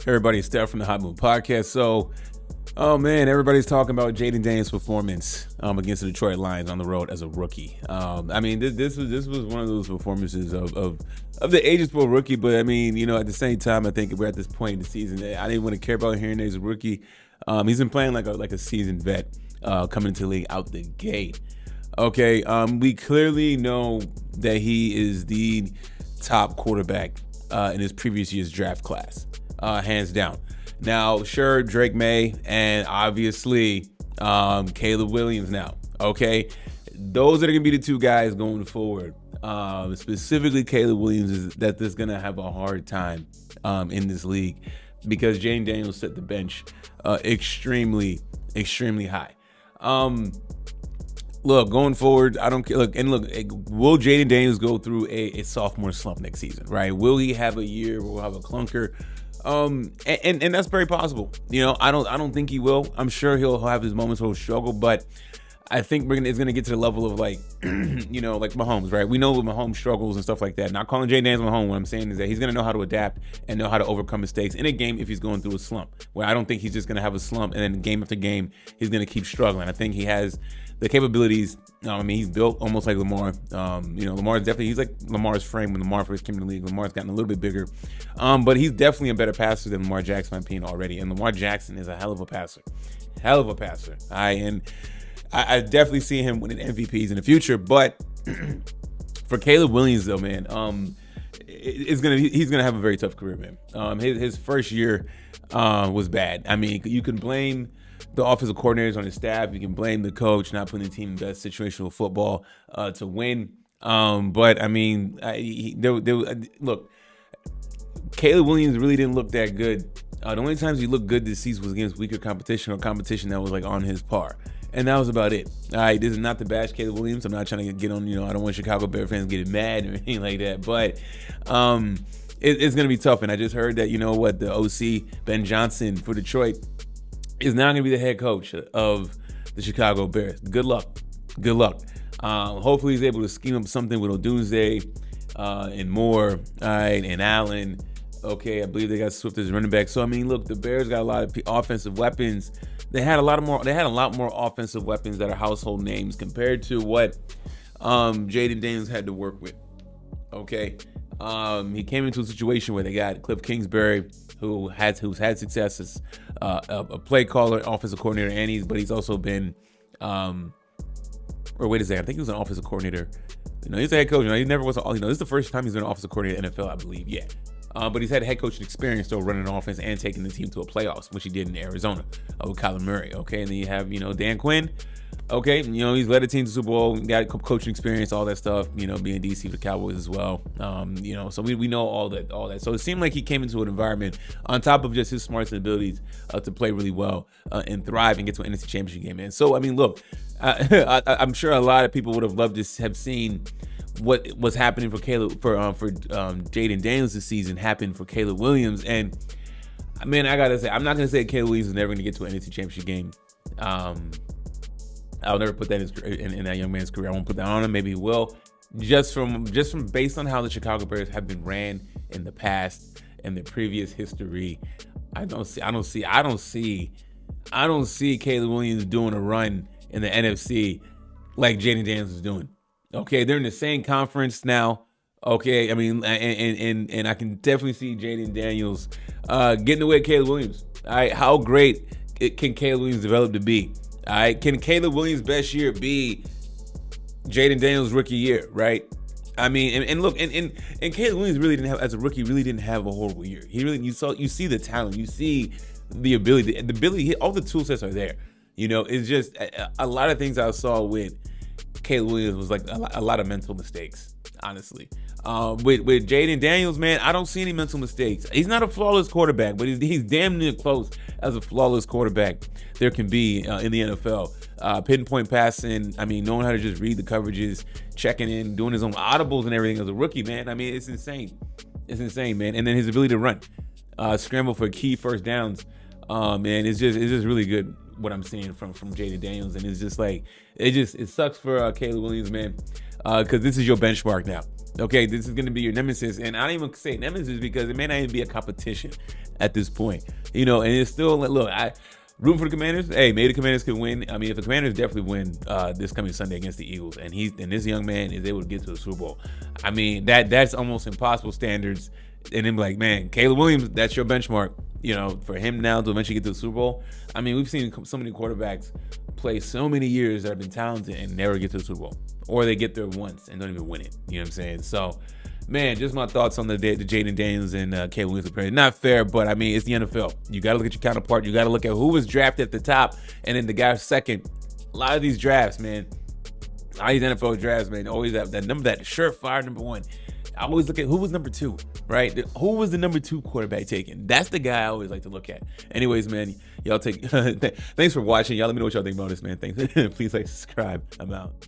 Everybody, it's Steph from the Hot Move Podcast. So, oh man, everybody's talking about Jayden Daniels' performance against the Detroit Lions on the road as a rookie. This was one of those performances of the ageable rookie. But I mean, at the same time, I think we're at this point in the season that I didn't want to care about hearing that he's a rookie. He's been playing like a seasoned vet coming into the league out the gate. Okay, we clearly know that he is the top quarterback in his previous year's draft class. Hands down. Now, sure, Drake May and obviously Caleb Williams now, okay? Those are going to be the two guys going forward. Specifically, Caleb Williams is that's going to have a hard time in this league because Jayden Daniels set the bench extremely high. Look, going forward, I don't care. Will Jayden Daniels go through a sophomore slump next season, right? Will he have a year where we'll have a clunker? And that's very possible. I don't think he will. I'm sure he'll have his moments where he'll struggle, but I think it's gonna get to the level of like Mahomes, right? We know with Mahomes struggles and stuff like that. Not calling Jayden Daniels Mahomes. What I'm saying is that he's gonna know how to adapt and know how to overcome mistakes in a game if he's going through a slump. Where I don't think he's just gonna have a slump and then game after game he's gonna keep struggling. I think he has the capabilities. He's built almost like Lamar. Lamar's definitely, he's like Lamar's frame when Lamar first came in the league. Lamar's gotten a little bit bigger. But he's definitely a better passer than Lamar Jackson, in my opinion, already. And Lamar Jackson is a hell of a passer. And I definitely see him winning MVPs in the future. But for Caleb Williams, though, man, he's gonna have a very tough career, man. His first year was bad. I mean, you can blame the offensive coordinators on his staff. You can blame the coach not putting the team in best situational football to win. But I mean, look, Caleb Williams really didn't look that good. The only times he looked good this season was against weaker competition or competition that was like on his par. And that was about it. All right, this is not to bash Caleb Williams. I'm not trying to get on, I don't want Chicago Bears fans getting mad or anything like that. But it's going to be tough. And I just heard that, the OC, Ben Johnson for Detroit, is now going to be the head coach of the Chicago Bears. Good luck. Hopefully he's able to scheme up something with Odunze and Moore, all right, and Allen. Okay, I believe they got Swift as running back. So I mean, look, the Bears got a lot of offensive weapons. They had a lot more offensive weapons that are household names compared to what Jayden Daniels had to work with. Okay, he came into a situation where they got Cliff Kingsbury, who's had success as a play caller, offensive coordinator, but he's also been, or wait a second, I think he was an offensive coordinator. He's a head coach. He never was. This is the first time he's been an offensive coordinator in the NFL, I believe. Yeah. But he's had head coaching experience though, running an offense and taking the team to a playoffs, which he did in Arizona with Kyler Murray. Okay, and then you have Dan Quinn. Okay, he's led a team to Super Bowl, got coaching experience, all that stuff. Being DC for the Cowboys as well. So we know all that. So it seemed like he came into an environment on top of just his smarts and abilities to play really well and thrive and get to an NFC Championship game. And so I mean, look, I'm sure a lot of people would have loved to have seen what was happening for Jayden Daniels this season happened for Caleb Williams. And I mean, I gotta say, I'm not gonna say Caleb Williams is never gonna get to an NFC Championship game. I'll never put that in that young man's career. I won't put that on him. Maybe he will. Just from based on how the Chicago Bears have been ran in the past and their previous history, I don't see Caleb Williams doing a run in the NFC like Jayden Daniels is doing. Okay, they're in the same conference now. Okay, I mean, and I can definitely see Jayden Daniels getting away with Caleb Williams. All right, how great can Caleb Williams develop to be? All right, can Caleb Williams' best year be Jayden Daniels' rookie year? Right? I mean, and look, and Caleb Williams really didn't have, as a rookie, really didn't have a horrible year. You see the talent, you see the ability, all the tool sets are there. It's just a lot of things I saw with Caleb Williams was like a lot of mental mistakes, honestly. With Jayden Daniels, man, I don't see any mental mistakes. He's not a flawless quarterback, but he's damn near close as a flawless quarterback there can be in the NFL. Pinpoint passing, I mean, knowing how to just read the coverages, checking in, doing his own audibles and everything as a rookie, man. I mean, it's insane. Man. And then his ability to run, scramble for key first downs, man, it's just really good what I'm seeing from Jayden Daniels. And it's just like, it sucks for Caleb Williams, man, because this is your benchmark now. Okay, this is going to be your nemesis, and I don't even say nemesis because it may not even be a competition at this point. And it's still look. I room for the Commanders. Hey, maybe the Commanders could win. I mean, if the Commanders definitely win this coming Sunday against the Eagles, and this young man is able to get to the Super Bowl, I mean that's almost impossible standards. And then like, man, Caleb Williams, that's your benchmark. For him now to eventually get to the Super Bowl. I mean, we've seen so many quarterbacks play so many years that have been talented and never get to the Super Bowl, or they get there once and don't even win it. You know what I'm saying? So, man, just my thoughts on the Jayden Daniels and Caleb Williams comparison. Not fair, but I mean, it's the NFL. You got to look at your counterpart. You got to look at who was drafted at the top and then the guy second. A lot of these drafts, man, a lot of these NFL drafts, man, always have that number, that surefire number one. I always look at who was number two, right? Who was the number two quarterback taken? That's the guy I always like to look at. Anyways, man, y'all thanks for watching. Y'all let me know what y'all think about this, man. Thanks. Please like, subscribe. I'm out.